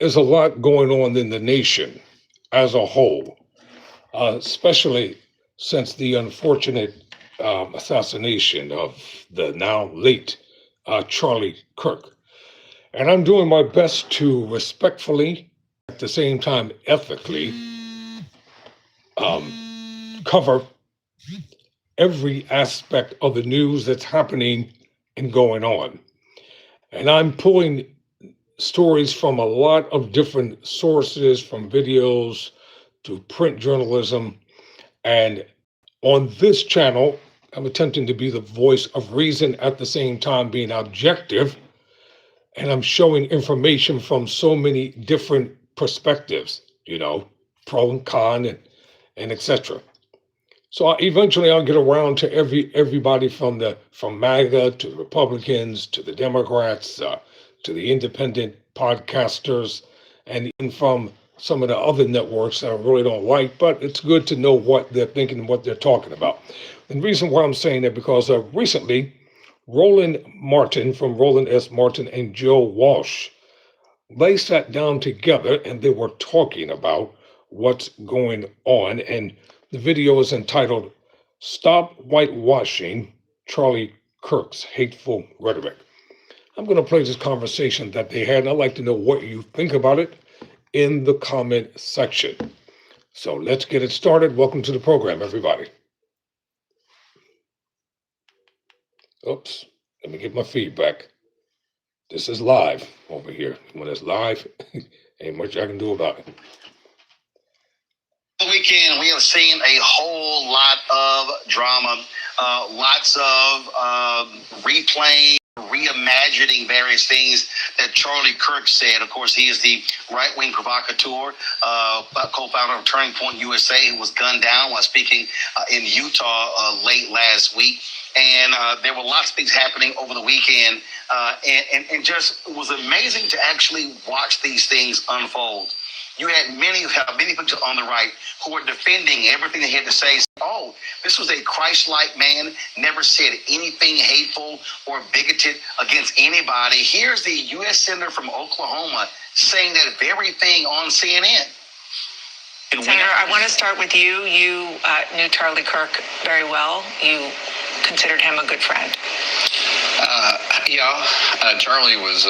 there's a lot going on in the nation as a whole, especially since the unfortunate assassination of the now late Charlie Kirk. And I'm doing my best to respectfully, at the same time ethically, cover every aspect of the news that's happening and going on. And I'm pulling stories from a lot of different sources, from videos to print journalism. And on this channel, I'm attempting to be the voice of reason at the same time being objective. And I'm showing information from so many different perspectives, pro and con and etc. So eventually I'll get around to everybody from MAGA to the Republicans to the Democrats to the independent podcasters, and even from some of the other networks that I really don't like, but it's good to know what they're thinking and what they're talking about. And the reason why I'm saying that, because recently Roland Martin from Roland S. Martin and Joe Walsh, they sat down together and they were talking about what's going on. And the video is entitled "Stop Whitewashing Charlie Kirk's Hateful Rhetoric." I'm going to play this conversation that they had, and I'd like to know what you think about it in the comment section. So let's get it started. Welcome to the program, everybody. Oops, let me get my feedback. This is live over here. When it's live, ain't much I can do about it. The weekend, we have seen a whole lot of drama, lots of replaying, reimagining various things that Charlie Kirk said. Of course, he is the right-wing provocateur, co-founder of Turning Point USA, who was gunned down while speaking in Utah late last week. And there were lots of things happening over the weekend, and just it was amazing to actually watch these things unfold. You had many people on the right who were defending everything they had to say. Oh, this was a Christ-like man, never said anything hateful or bigoted against anybody. Here's the U.S. Senator from Oklahoma saying that very thing on CNN. Senator, I want to start with you. You knew Charlie Kirk very well. You considered him a good friend. Charlie was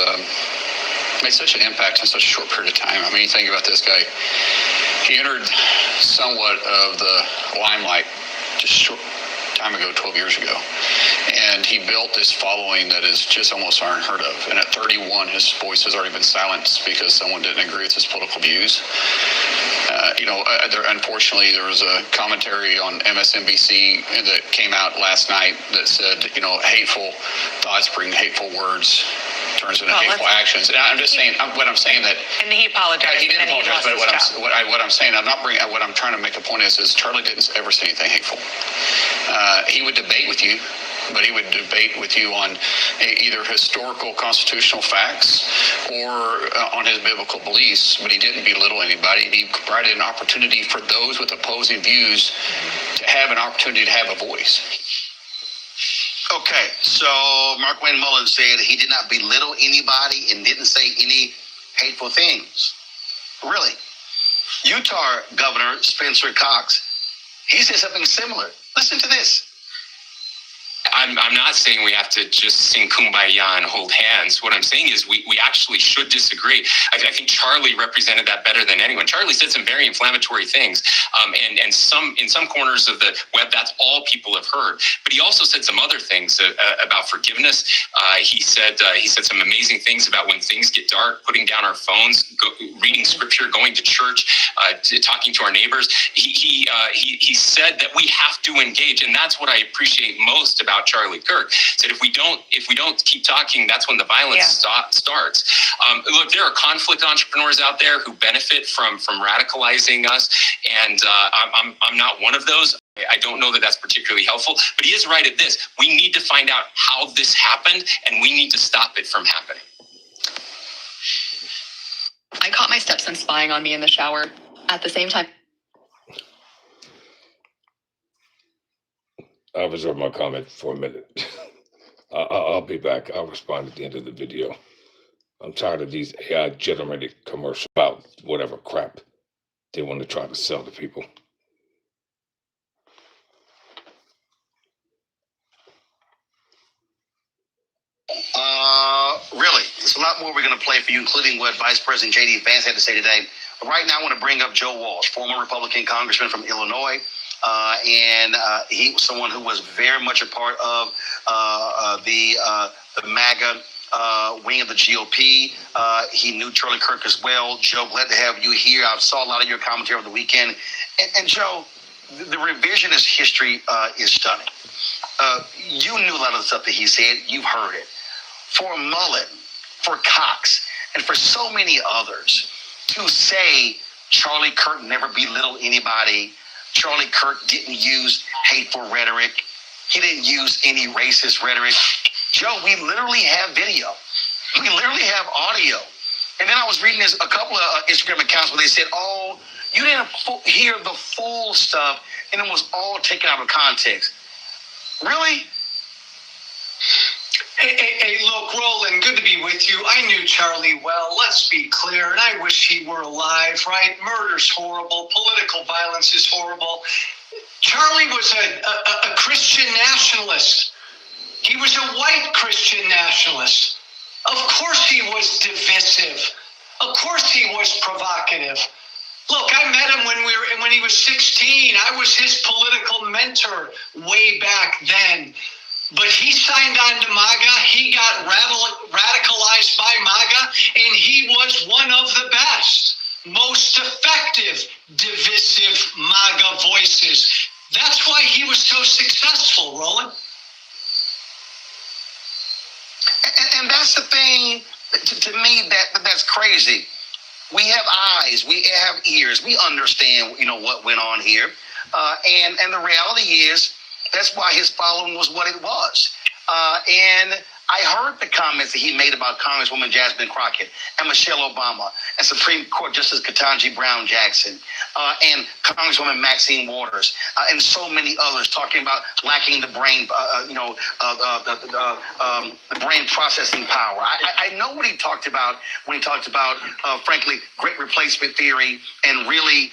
made such an impact in such a short period of time. I mean, you think about this guy. He entered somewhat of the limelight just short time ago, 12 years ago. And he built this following that is just almost unheard of. And at 31, his voice has already been silenced because someone didn't agree with his political views. Unfortunately, there was a commentary on MSNBC that came out last night that said, hateful thoughts bring hateful words, turns into hateful actions. And I'm just saying, what I'm saying that. And he apologized. He didn't apologize, but what I'm saying, what I'm trying to make a point is Charlie didn't ever say anything hateful. He would debate with you, but he would debate with you on either historical constitutional facts or on his biblical beliefs, but he didn't belittle anybody. He provided an opportunity for those with opposing views to have an opportunity to have a voice. Okay, so Mark Wayne Mullins said he did not belittle anybody and didn't say any hateful things. Really? Utah Governor Spencer Cox, he said something similar. Listen to this. I'm not saying we have to just sing Kumbaya and hold hands. What I'm saying is we actually should disagree. I think Charlie represented that better than anyone. Charlie said some very inflammatory things, and in some corners of the web, that's all people have heard. But he also said some other things about forgiveness. He said some amazing things about when things get dark, putting down our phones, reading scripture, going to church, talking to our neighbors. He said that we have to engage, and that's what I appreciate most about Charlie Kirk. Said if we don't keep talking, that's when the violence starts. Look, there are conflict entrepreneurs out there who benefit from radicalizing us, and I'm not one of those. I don't know that that's particularly helpful, but he is right at this. We need to find out how this happened, and we need to stop it from happening. I caught my stepson spying on me in the shower. At the same time, I'll reserve my comment for a minute. I'll be back. I'll respond at the end of the video. I'm tired of these AI generated commercials about whatever crap they want to try to sell to people. Really, there's a lot more we're going to play for you, including what Vice President J.D. Vance had to say today. But right now, I want to bring up Joe Walsh, former Republican congressman from Illinois. And he was someone who was very much a part of the MAGA wing of the GOP. He knew Charlie Kirk as well. Joe, glad to have you here. I saw a lot of your commentary over the weekend. And Joe, the revisionist history is stunning. You knew a lot of the stuff that he said. You've heard it. For Mullen, for Cox, and for so many others to say Charlie Kirk never belittled anybody, Charlie Kirk didn't use hateful rhetoric, he didn't use any racist rhetoric. Joe, we literally have video. We literally have audio. And then I was reading a couple of Instagram accounts where they said, oh, you didn't hear the full stuff, and it was all taken out of context. Really? Hey, look, Roland, good to be with you. I knew Charlie well, let's be clear, and I wish he were alive, right? Murder's horrible. Political violence is horrible. Charlie was a Christian nationalist. He was a white Christian nationalist. Of course he was divisive. Of course he was provocative. Look, I met him when he was 16. I was his political mentor way back then. But he signed on to MAGA, he got radicalized by MAGA, and he was one of the best, most effective, divisive MAGA voices. That's why he was so successful, Roland. And that's the thing, to me, that's crazy. We have eyes, we have ears, we understand, what went on here. And the reality is, that's why his following was what it was. And I heard the comments that he made about Congresswoman Jasmine Crockett and Michelle Obama and Supreme Court Justice Ketanji Brown Jackson and Congresswoman Maxine Waters and so many others talking about lacking the brain, the brain processing power. I know what he talked about when he talked about, frankly, great replacement theory and really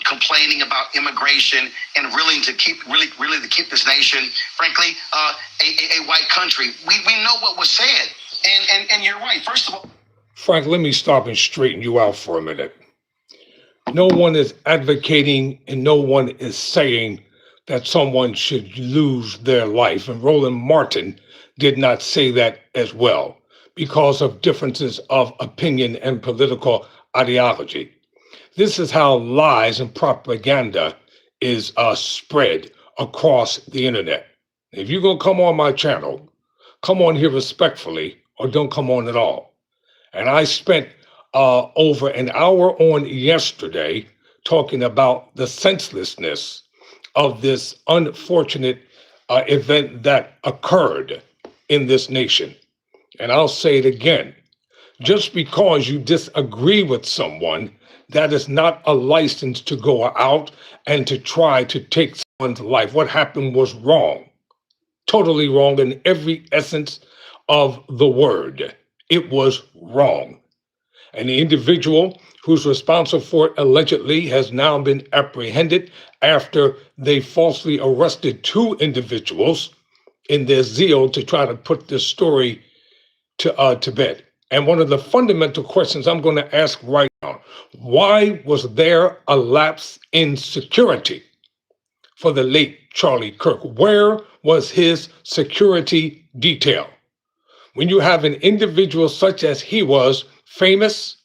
complaining about immigration and really to keep this nation, frankly, a white country. We know what was said, and you're right. First of all, Frank, let me stop and straighten you out for a minute. No one is advocating and no one is saying that someone should lose their life. And Roland Martin did not say that as well because of differences of opinion and political ideology. This is how lies and propaganda is spread across the internet. If you're going to come on my channel, come on here respectfully or don't come on at all. And I spent over an hour on yesterday talking about the senselessness of this unfortunate event that occurred in this nation. And I'll say it again. Just because you disagree with someone, that is not a license to go out and to try to take someone's life. What happened was wrong. Totally wrong in every essence of the word. It was wrong. And the individual who's responsible for it allegedly has now been apprehended after they falsely arrested two individuals in their zeal to try to put this story to bed. And one of the fundamental questions I'm going to ask right now, why was there a lapse in security for the late Charlie Kirk? Where was his security detail? When you have an individual such as he was, famous,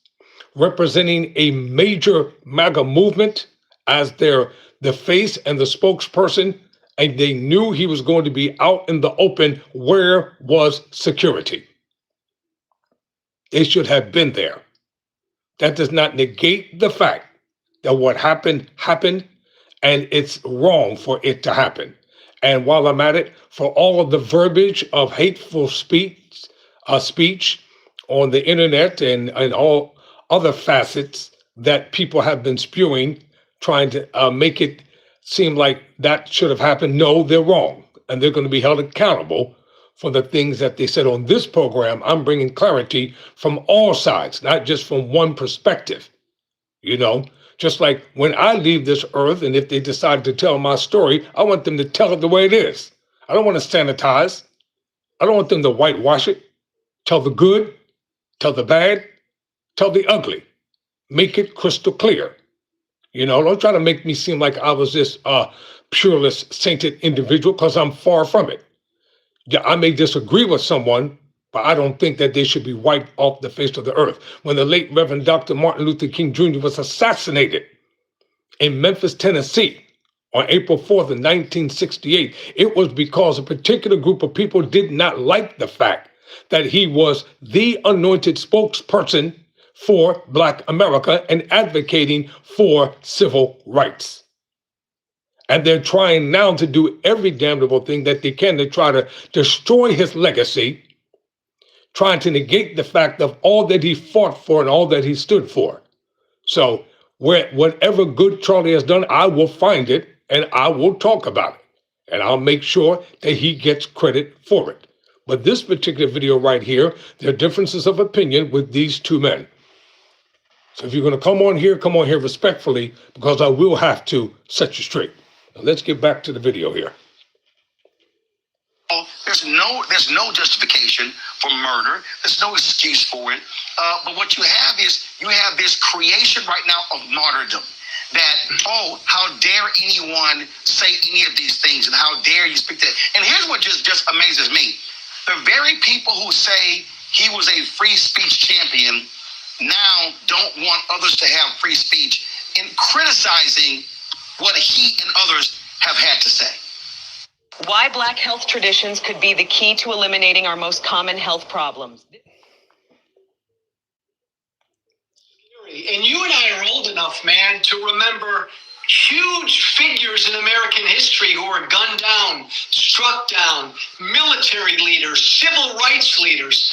representing a major MAGA movement as the face and the spokesperson, and they knew he was going to be out in the open, where was security? They should have been there. That does not negate the fact that what happened, and it's wrong for it to happen. And while I'm at it, for all of the verbiage of hateful speech on the internet and all other facets that people have been spewing, trying to make it seem like that should have happened. No, they're wrong. And they're going to be held accountable for the things that they said on this program. I'm bringing clarity from all sides, not just from one perspective. You know, just like when I leave this earth, and if they decide to tell my story, I want them to tell it the way it is. I don't want to sanitize. I don't want them to whitewash it. Tell the good, tell the bad, tell the ugly. Make it crystal clear. You know, don't try to make me seem like I was this pureless, sainted individual, because I'm far from it. Yeah, I may disagree with someone, but I don't think that they should be wiped off the face of the earth. When the late Reverend Dr. Martin Luther King Jr. was assassinated in Memphis, Tennessee, on April 4th of 1968, it was because a particular group of people did not like the fact that he was the anointed spokesperson for Black America and advocating for civil rights. And they're trying now to do every damnable thing that they can to try to destroy his legacy, trying to negate the fact of all that he fought for and all that he stood for. So whatever good Charlie has done, I will find it and I will talk about it. And I'll make sure that he gets credit for it. But this particular video right here, there are differences of opinion with these two men. So if you're going to come on here respectfully, because I will have to set you straight. Now let's get back to the video here. There's no justification for murder. There's no excuse for it. But what you have is this creation right now of martyrdom. That, oh, how dare anyone say any of these things, and how dare you speak to it. And here's what just amazes me. The very people who say he was a free speech champion now don't want others to have free speech in criticizing what he and others have had to say. Why Black health traditions could be the key to eliminating our most common health problems. And you and I are old enough, man, to remember huge figures in American history who were gunned down, struck down, military leaders, civil rights leaders.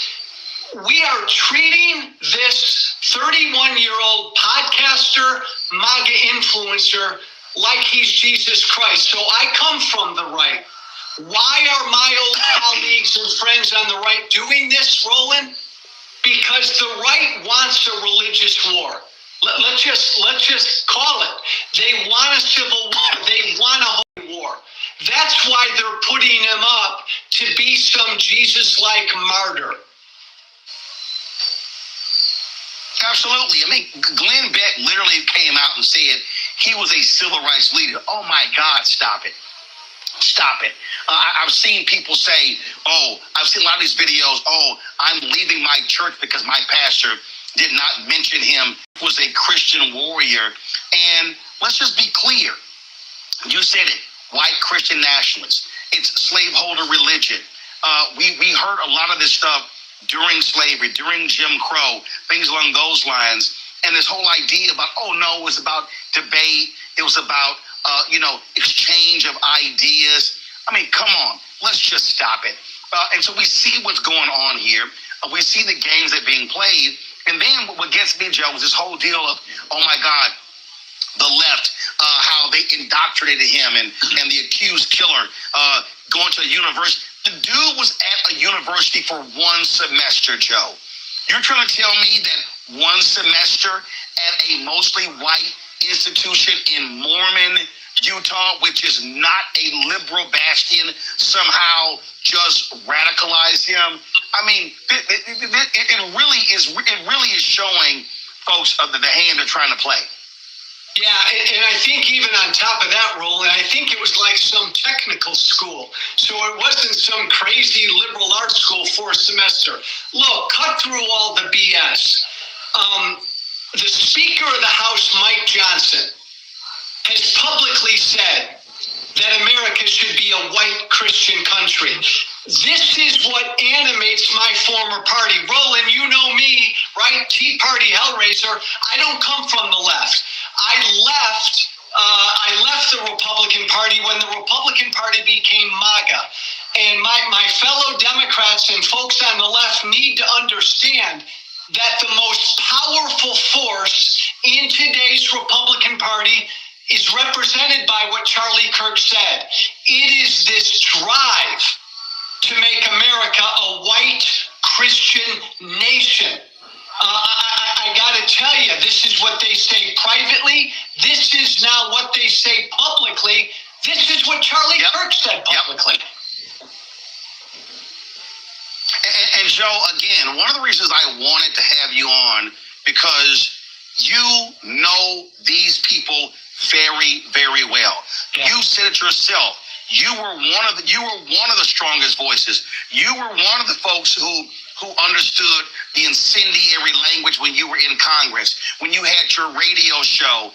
We are treating this 31-year-old podcaster, MAGA influencer, like he's Jesus Christ. So I come from the right. Why are my old colleagues and friends on the right doing this, Roland? Because the right wants a religious war. Let's just call it. They want a civil war. They want a holy war. That's why they're putting him up to be some Jesus-like martyr. Absolutely. I mean, Glenn Beck literally came out and said he was a civil rights leader. Oh my God, stop it. Stop it. I've seen people say, I've seen a lot of these videos, I'm leaving my church because my pastor did not mention him was a Christian warrior. And let's just be clear. You said it, white Christian nationalists. It's slaveholder religion. We heard a lot of this stuff during slavery, during Jim Crow, things along those lines. And this whole idea about, it was about debate. It was about, exchange of ideas. I mean, come on, let's just stop it. And so we see what's going on here. We see the games that are being played. And then what gets me, Joe, is this whole deal of, oh my God, the left, how they indoctrinated him and the accused killer going to a university. The dude was at a university for one semester, Joe. You're trying to tell me that one semester at a mostly white institution in Mormon, Utah, which is not a liberal bastion, somehow just radicalize him? I mean, it really is showing folks of the hand they're trying to play. Yeah, and I think even on top of that, Roland, I think it was like some technical school. So it wasn't some crazy liberal arts school for a semester. Look, cut through all the BS. The Speaker of the House, Mike Johnson, has publicly said that America should be a white Christian country. This is what animates my former party. Roland, you know me, right? Tea Party Hellraiser. I don't come from the left. I left the Republican Party when the Republican Party became MAGA. And my fellow Democrats and folks on the left need to understand that the most powerful force in today's Republican Party is represented by what Charlie Kirk said. It is this drive to make America a white Christian nation. I got to tell you, this is what they say privately. This is now what they say publicly. This is what Charlie Kirk said publicly. And Joe, again, one of the reasons I wanted to have you on, because you know these people very, very well. Yeah. You said it yourself. You were one of the strongest voices. You were one of the folks who understood the incendiary language when you were in Congress, when you had your radio show,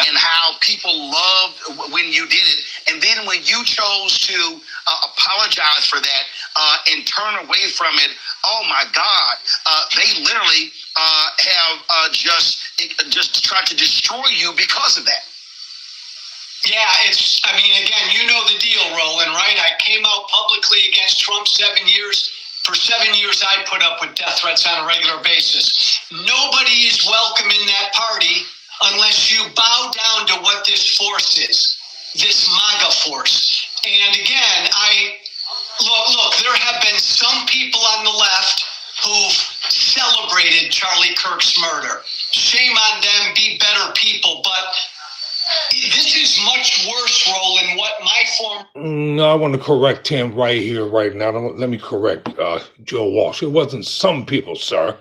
and how people loved when you did it. And then when you chose to apologize for that and turn away from it, oh my God, they literally have just tried to destroy you because of that. Yeah, again, you know the deal, Roland, right? I came out publicly against Trump 7 years. For 7 years, I put up with death threats on a regular basis. Nobody is welcome in that party unless you bow down to what this force is, this MAGA force. And again, look, there have been some people on the left who've celebrated Charlie Kirk's murder. Shame on them, be better people, but this is much worse, Roland, what my form... No, I want to correct him right here, right now. Let me correct Joe Walsh. It wasn't some people, sir.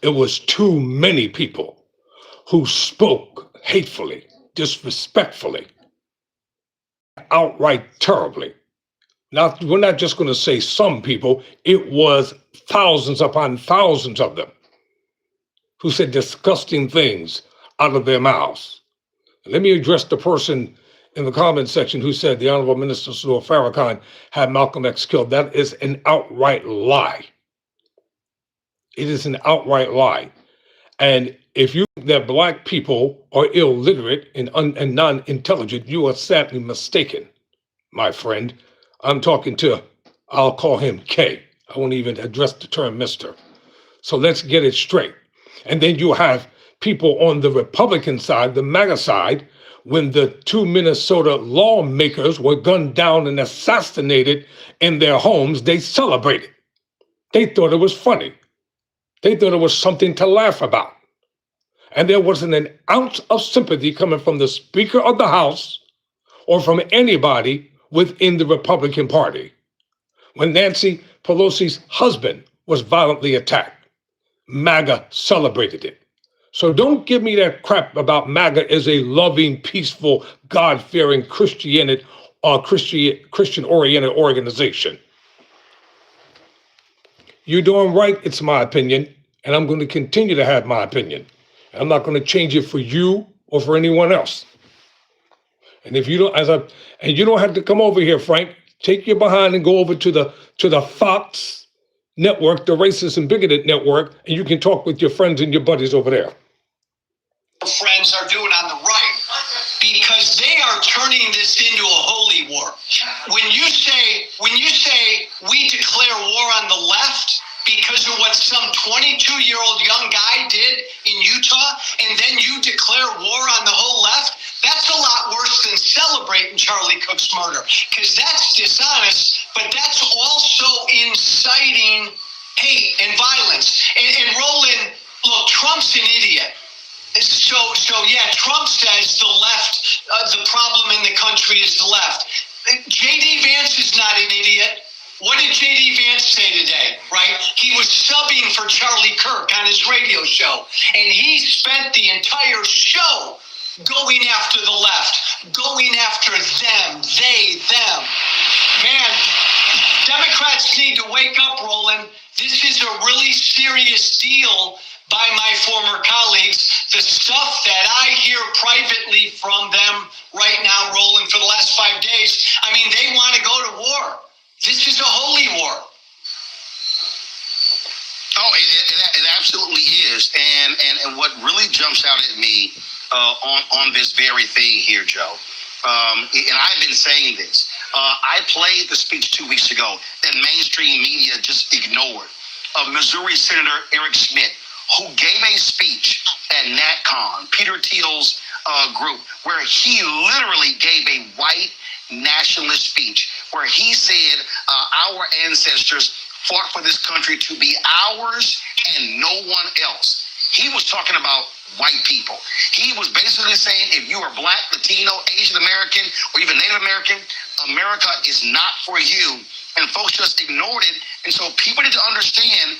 It was too many people who spoke hatefully, disrespectfully, outright terribly. Now, we're not just going to say some people. It was thousands upon thousands of them who said disgusting things out of their mouths. Let me address the person in the comment section who said the Honorable Minister Salur Farrakhan had Malcolm X killed. That is an outright lie. It is an outright lie. And if you think that Black people are illiterate and non-intelligent, you are sadly mistaken, my friend. I'm talking to, I'll call him K. I won't even address the term Mr. So let's get it straight. And then you have people on the Republican side, the MAGA side, when the 2 Minnesota lawmakers were gunned down and assassinated in their homes, they celebrated. They thought it was funny. They thought it was something to laugh about. And there wasn't an ounce of sympathy coming from the Speaker of the House or from anybody within the Republican Party. When Nancy Pelosi's husband was violently attacked, MAGA celebrated it. So don't give me that crap about MAGA as a loving, peaceful, God-fearing Christian-oriented organization. You're doing right, it's my opinion, and I'm going to continue to have my opinion. I'm not going to change it for you or for anyone else. And if you don't, you don't have to come over here, Frank. Take your behind and go over to the Fox network, the racist and bigoted network, and you can talk with your friends and your buddies over there. Friends are doing on the right, because they are turning this into a holy war. When you say we declare war on the left because of what some 22-year-old young guy did in Utah, and then you declare war on the whole left, that's a lot worse than celebrating Charlie Kirk's murder, because that's dishonest, but that's also inciting hate and violence. And Roland, look, Trump's an idiot. So yeah, Trump says the left, the problem in the country is the left. J.D. Vance is not an idiot. What did J.D. Vance say today, right? He was subbing for Charlie Kirk on his radio show, and he spent the entire show going after the left, going after them, they, them. Man, Democrats need to wake up, Roland. This is a really serious deal by my former colleagues. The stuff that I hear privately from them right now, Roland, for the last 5 days, I mean, they want to go to war. This is a holy war. Oh, it absolutely is. And what really jumps out at me on this very thing here, Joe, and I've been saying this, I played the speech 2 weeks ago that mainstream media just ignored, of Missouri Senator Eric Schmidt, who gave a speech at NatCon, Peter Thiel's group, where he literally gave a white nationalist speech where he said our ancestors fought for this country to be ours and no one else. He was talking about white people. He was basically saying if you are Black, Latino, Asian American, or even Native American, America is not for you. And folks just ignored it. And so people need to understand,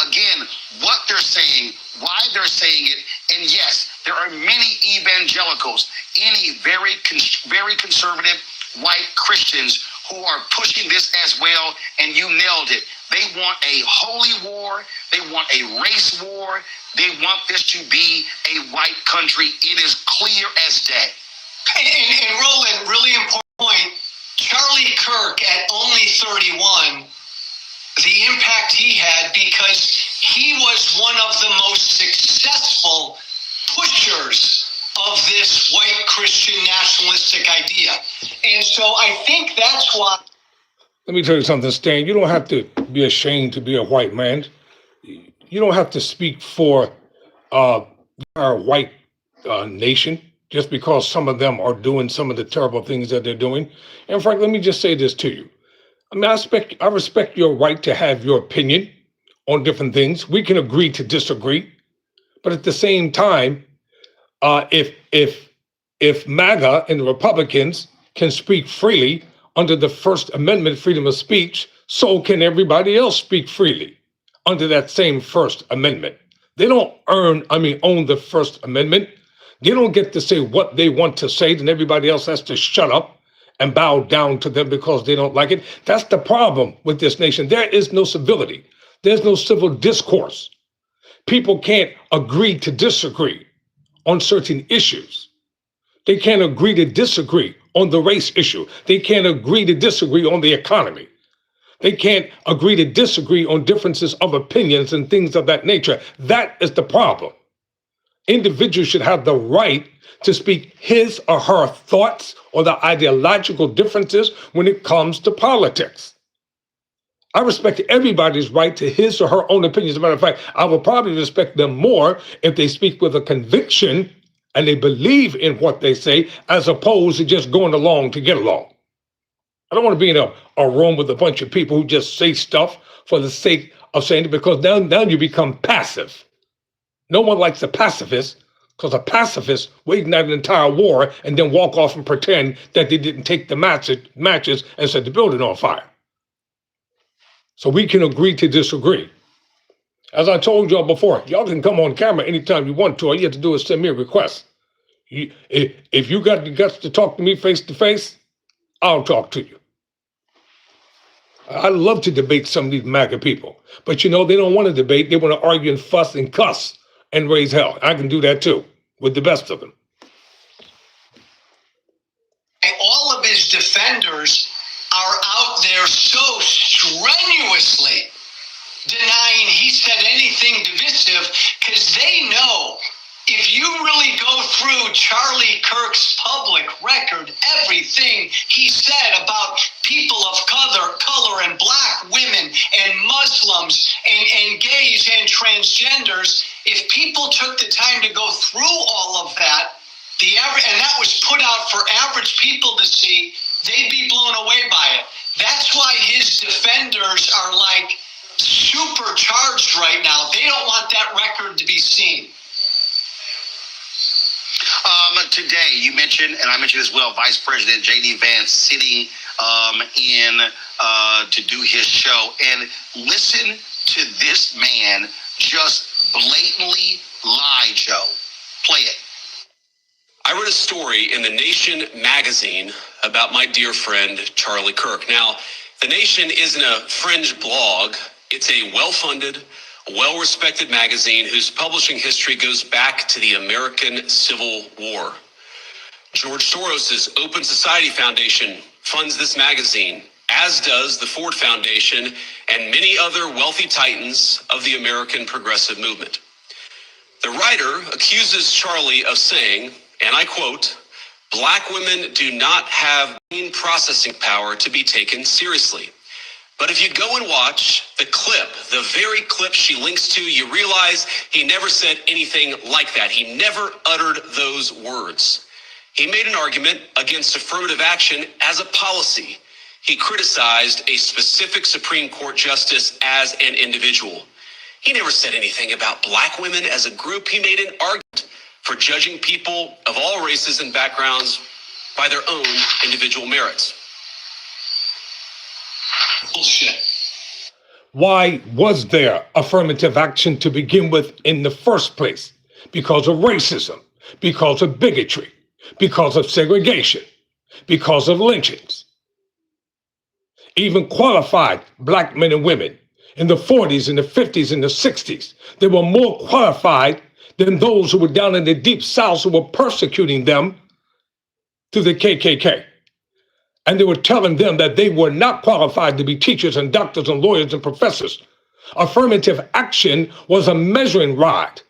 again, what they're saying, why they're saying it. And yes, there are many evangelicals, any very conservative white Christians who are pushing this as well. And you nailed it. They want a holy war. They want a race war. They want this to be a white country. It is clear as day. And Roland, really important point, Charlie Kirk at only 31, the impact he had because he was one of the most successful pushers of this white Christian nationalistic idea. And so I think that's why. Let me tell you something, Stan. You don't have to be ashamed to be a white man. You don't have to speak for our white nation just because some of them are doing some of the terrible things that they're doing. And Frank, let me just say this to you. I mean, I respect your right to have your opinion on different things. We can agree to disagree, but at the same time, if MAGA and the Republicans can speak freely under the First Amendment, freedom of speech, so can everybody else speak freely under that same First Amendment. They don't own the First Amendment. They don't get to say what they want to say, then everybody else has to shut up and bow down to them because they don't like it. That's the problem with this nation. There is no civility. There's no civil discourse. People can't agree to disagree on certain issues. They can't agree to disagree on the race issue. They can't agree to disagree on the economy. They can't agree to disagree on differences of opinions and things of that nature. That is the problem. Individuals should have the right to speak his or her thoughts or the ideological differences when it comes to politics. I respect everybody's right to his or her own opinions. As a matter of fact, I will probably respect them more if they speak with a conviction and they believe in what they say, as opposed to just going along to get along. I don't want to be in a room with a bunch of people who just say stuff for the sake of saying it, because now you become passive. No one likes a pacifist, because a pacifist will ignite an entire war and then walk off and pretend that they didn't take the matches and set the building on fire. So we can agree to disagree. As I told y'all before, y'all can come on camera anytime you want to. All you have to do is send me a request. If you got the guts to talk to me face to face, I'll talk to you. I love to debate some of these MAGA people, but they don't want to debate. They want to argue and fuss and cuss and raise hell. I can do that too, with the best of them. All of his defenders are out there so strenuously denying he said anything divisive, because they know if you really go through Charlie Kirk's public record, everything he said about people of color and Black women and Muslims and gays and transgenders, if people took the time to go through all of that, and that was put out for average people to see, they'd be blown away by it. That's why his defenders are like supercharged right now. They don't want that record to be seen. Today, you mentioned, and I mentioned as well, Vice President J.D. Vance sitting in to do his show. And listen to this man just blatantly lie, Joe. Play it. I read a story in The Nation magazine about my dear friend, Charlie Kirk. Now, The Nation isn't a fringe blog. It's a well-funded, well-respected magazine whose publishing history goes back to the American Civil War. George Soros's Open Society Foundation funds this magazine, as does the Ford Foundation and many other wealthy titans of the American progressive movement. The writer accuses Charlie of saying, and I quote, "Black women do not have brain processing power to be taken seriously. But if you go and watch the clip, the very clip she links to, you realize he never said anything like that. He never uttered those words. He made an argument against affirmative action as a policy. He criticized a specific Supreme Court justice as an individual. He never said anything about black women as a group. He made an argument for judging people of all races and backgrounds by their own individual merits. Bullshit. Why was there affirmative action to begin with in the first place? Because of racism, because of bigotry, because of segregation, because of lynchings. Even qualified black men and women in the 40s and the 50s and the 60s, they were more qualified than those who were down in the deep South who were persecuting them through the KKK. And they were telling them that they were not qualified to be teachers and doctors and lawyers and professors. Affirmative action was a measuring rod.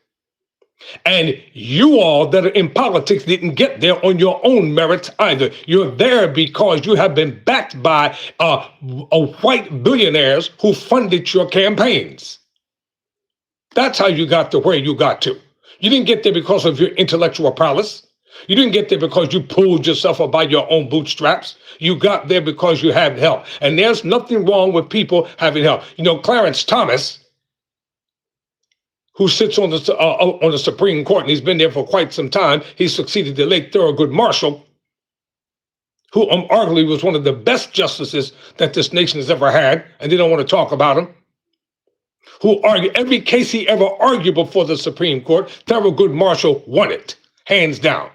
And you all that are in politics didn't get there on your own merits either. You're there because you have been backed by white billionaires who funded your campaigns. That's how you got to where you got to. You didn't get there because of your intellectual prowess. You didn't get there because you pulled yourself up by your own bootstraps. You got there because you had help. And there's nothing wrong with people having help. You know, Clarence Thomas, who sits on the Supreme Court, and he's been there for quite some time. He succeeded the late Thurgood Marshall, who arguably was one of the best justices that this nation has ever had, and they don't want to talk about him. Who argued every case he ever argued before the Supreme Court, Thurgood Marshall won it, hands down.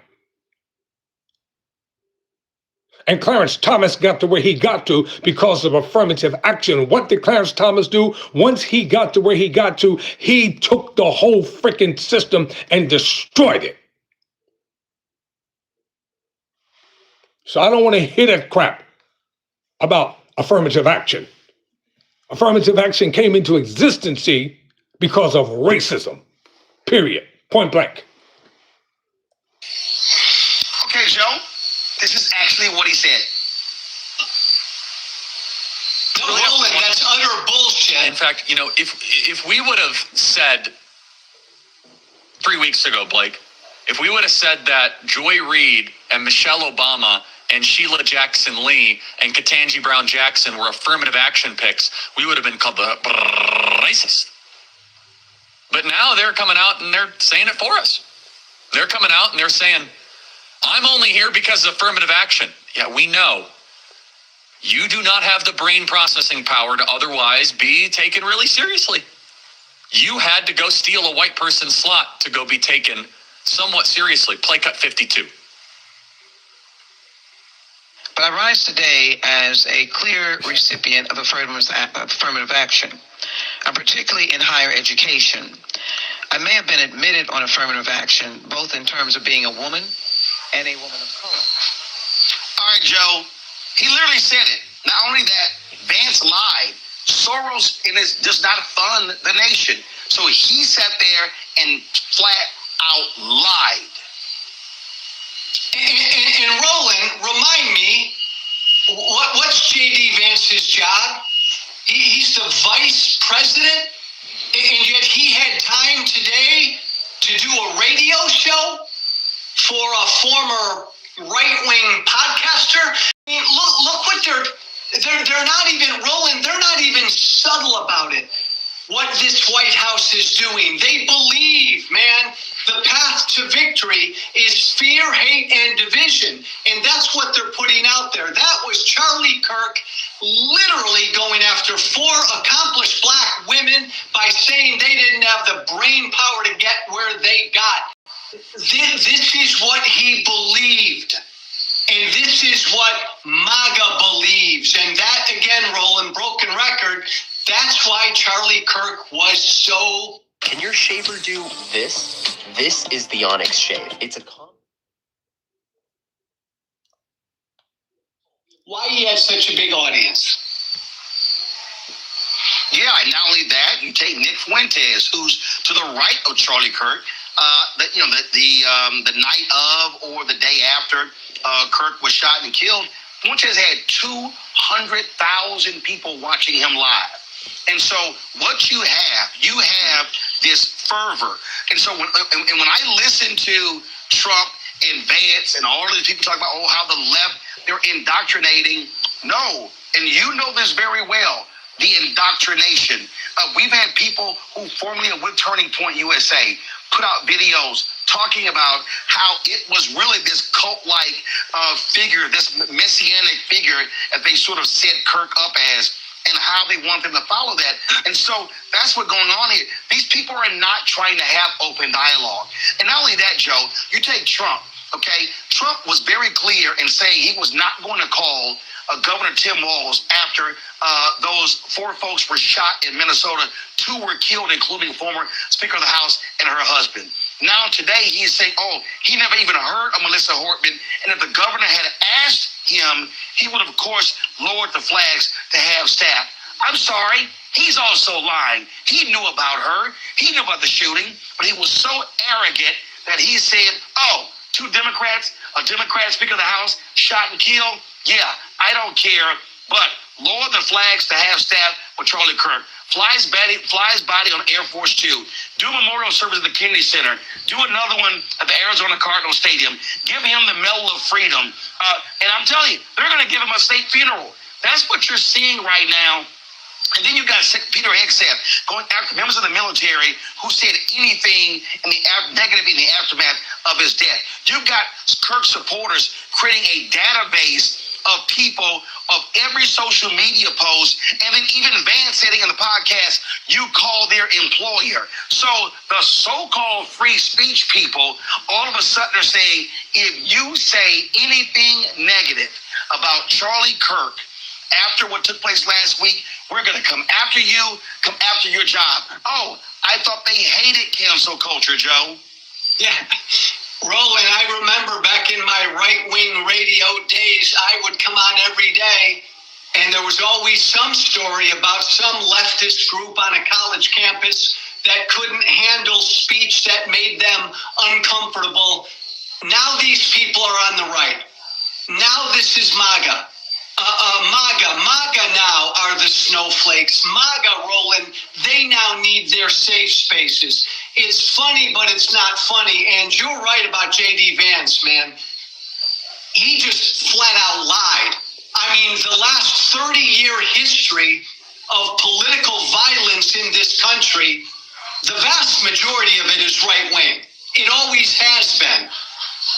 And Clarence Thomas got to where he got to because of affirmative action. What did Clarence Thomas do? Once he got to where he got to, he took the whole freaking system and destroyed it. So I don't want to hear that crap about affirmative action. Affirmative action came into existence because of racism, period, point blank. Okay, Joe. This is actually what he said. No, Roland, that's utter bullshit. In fact, you know, if we would have said 3 weeks ago, Blake, if we would have said that Joy Reid and Michelle Obama and Sheila Jackson Lee and Ketanji Brown Jackson were affirmative action picks, we would have been called the racist. But now they're coming out and they're saying it for us. They're coming out and they're saying, I'm only here because of affirmative action. Yeah, we know. You do not have the brain processing power to otherwise be taken really seriously. You had to go steal a white person's slot to go be taken somewhat seriously. Play cut 52. But I rise today as a clear recipient of affirmative action, particularly in higher education. I may have been admitted on affirmative action, both in terms of being a woman and a woman of color. All right, Joe. He literally said it. Not only that, Vance lied. Soros does not fund the nation. So he sat there and flat out lied. And Roland, remind me, what's J.D. Vance's job? He's the vice president, and yet he had time today to do a radio show for a former right-wing podcaster. I mean, look what they're not even, Roland, they're not even subtle about it, what this White House is doing. They believe, man, the path to victory is fear, hate, and division. And that's what they're putting out there. That was Charlie Kirk literally going after 4 accomplished black women by saying they didn't have the brain power to get where they got. This is what he believed. And this is what MAGA believes. And that, again, Roland, broken record, that's why Charlie Kirk was so... Can your shaver do this? This is the Onyx shave. It's a... Why he had such a big audience? Yeah, and not only that, you take Nick Fuentes, who's to the right of Charlie Kirk, the night of or the day after Kirk was shot and killed. Fuentes had 200,000 people watching him live. And so what you have this fervor. And so when I listen to Trump and Vance and all of these people talk about, oh, how the left, they're indoctrinating. No, and you know this very well, the indoctrination. We've had people who formerly are with Turning Point USA put out videos talking about how it was really this cult-like figure, this messianic figure that they sort of set Kirk up as, and how they want them to follow that. And so that's what's going on here. These people are not trying to have open dialogue. And not only that, Joe, you take Trump, okay? Trump was very clear in saying he was not going to call Governor Tim Walz after those 4 folks were shot in Minnesota. 2 were killed, including former Speaker of the House and her husband. Now today he's saying, oh, he never even heard of Melissa Hortman. And if the governor had asked him, he would have, of course, lowered the flags to have staff. I'm sorry, he's also lying. He knew about her. He knew about the shooting, but he was so arrogant that he said, oh, 2 Democrats, a Democrat Speaker of the House shot and killed. Yeah, I don't care, but lower the flags to have staff with Charlie Kirk. Flies body on Air Force 2. Do a memorial service at the Kennedy Center. Do another one at the Arizona Cardinals Stadium. Give him the Medal of Freedom. And I'm telling you, they're going to give him a state funeral. That's what you're seeing right now. And then you got Peter Hegseth going after members of the military who said anything in the negative in the aftermath of his death. You've got Kirk supporters creating a database of people of every social media post, and then even Vance said in the podcast, you call their employer. So the so-called free speech people, all of a sudden are saying, if you say anything negative about Charlie Kirk after what took place last week, we're going to come after you, come after your job. Oh, I thought they hated cancel culture, Joe. Yeah. Roland, I remember back in my right-wing radio days, I would come on every day, and there was always some story about some leftist group on a college campus that couldn't handle speech that made them uncomfortable. Now these people are on the right. Now this is MAGA. MAGA now are the snowflakes. MAGA, Roland, they now need their safe spaces. It's funny, but it's not funny. And you're right about J.D. Vance, man. He just flat out lied. I mean, the last 30-year history of political violence in this country, the vast majority of it is right-wing. It always has been.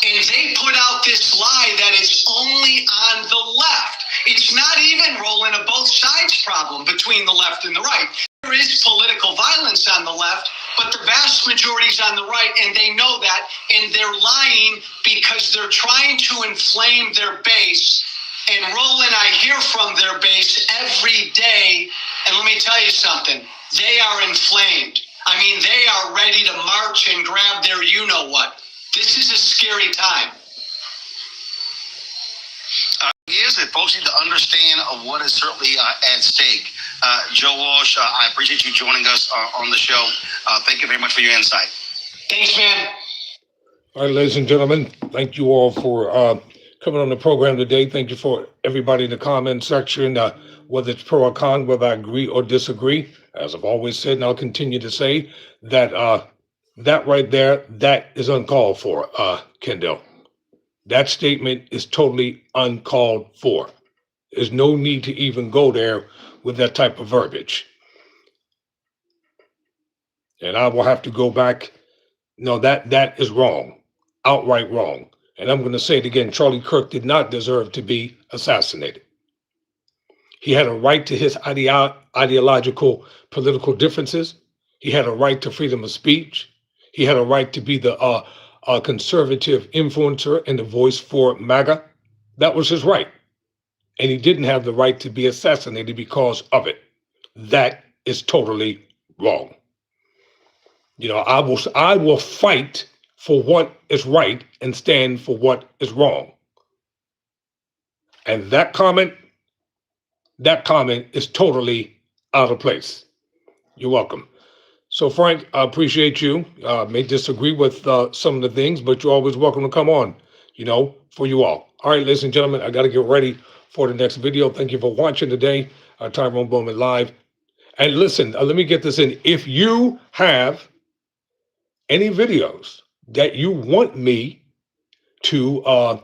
And they put out this lie that it's only on the left. It's not even, Roland, a both sides problem between the left and the right. There is political violence on the left, but the vast majority is on the right, and they know that, and they're lying because they're trying to inflame their base. And Roland, I hear from their base every day, and let me tell you something, they are inflamed. I mean, they are ready to march and grab their you-know-what. This is a scary time. Is that folks need to understand what is certainly at stake. Joe Walsh, I appreciate you joining us on the show. Thank you very much for your insight. Thanks, man. All right, ladies and gentlemen, thank you all for coming on the program today. Thank you for everybody in the comment section, whether it's pro or con, whether I agree or disagree. As I've always said, and I'll continue to say, that that right there, that is uncalled for, Kendall. That statement is totally uncalled for. There's no need to even go there with that type of verbiage. And I will have to go back. No, that is wrong, outright wrong. And I'm going to say it again, Charlie Kirk did not deserve to be assassinated. He had a right to his ideological political differences. He had a right to freedom of speech. He had a right to be the conservative influencer and the voice for MAGA. That was his right. And he didn't have the right to be assassinated because of it. That is totally wrong. You know, I will fight for what is right and stand for what is wrong. And that comment is totally out of place. You're welcome. So, Frank, I appreciate you. May disagree with some of the things, but you're always welcome to come on, for you all. All right, ladies and gentlemen, I got to get ready for the next video. Thank you for watching today, Tyrone Bowman Live. And listen, let me get this in. If you have any videos that you want me to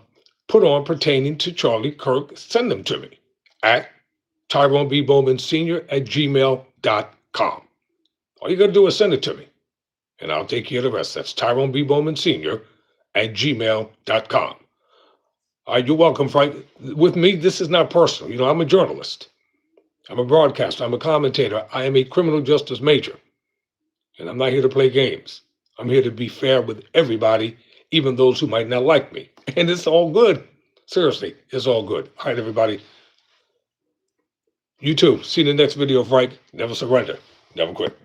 put on pertaining to Charlie Kirk, send them to me at Tyrone B. Bowman Sr. at gmail.com. All you got to do is send it to me, and I'll take care of the rest. That's Tyrone B. Bowman Sr. at gmail.com. You're welcome, Frank. With me, this is not personal. You know, I'm a journalist. I'm a broadcaster. I'm a commentator. I am a criminal justice major. And I'm not here to play games. I'm here to be fair with everybody, even those who might not like me. And it's all good. Seriously, it's all good. All right, everybody. You too. See you in the next video, Frank. Never surrender. Never quit.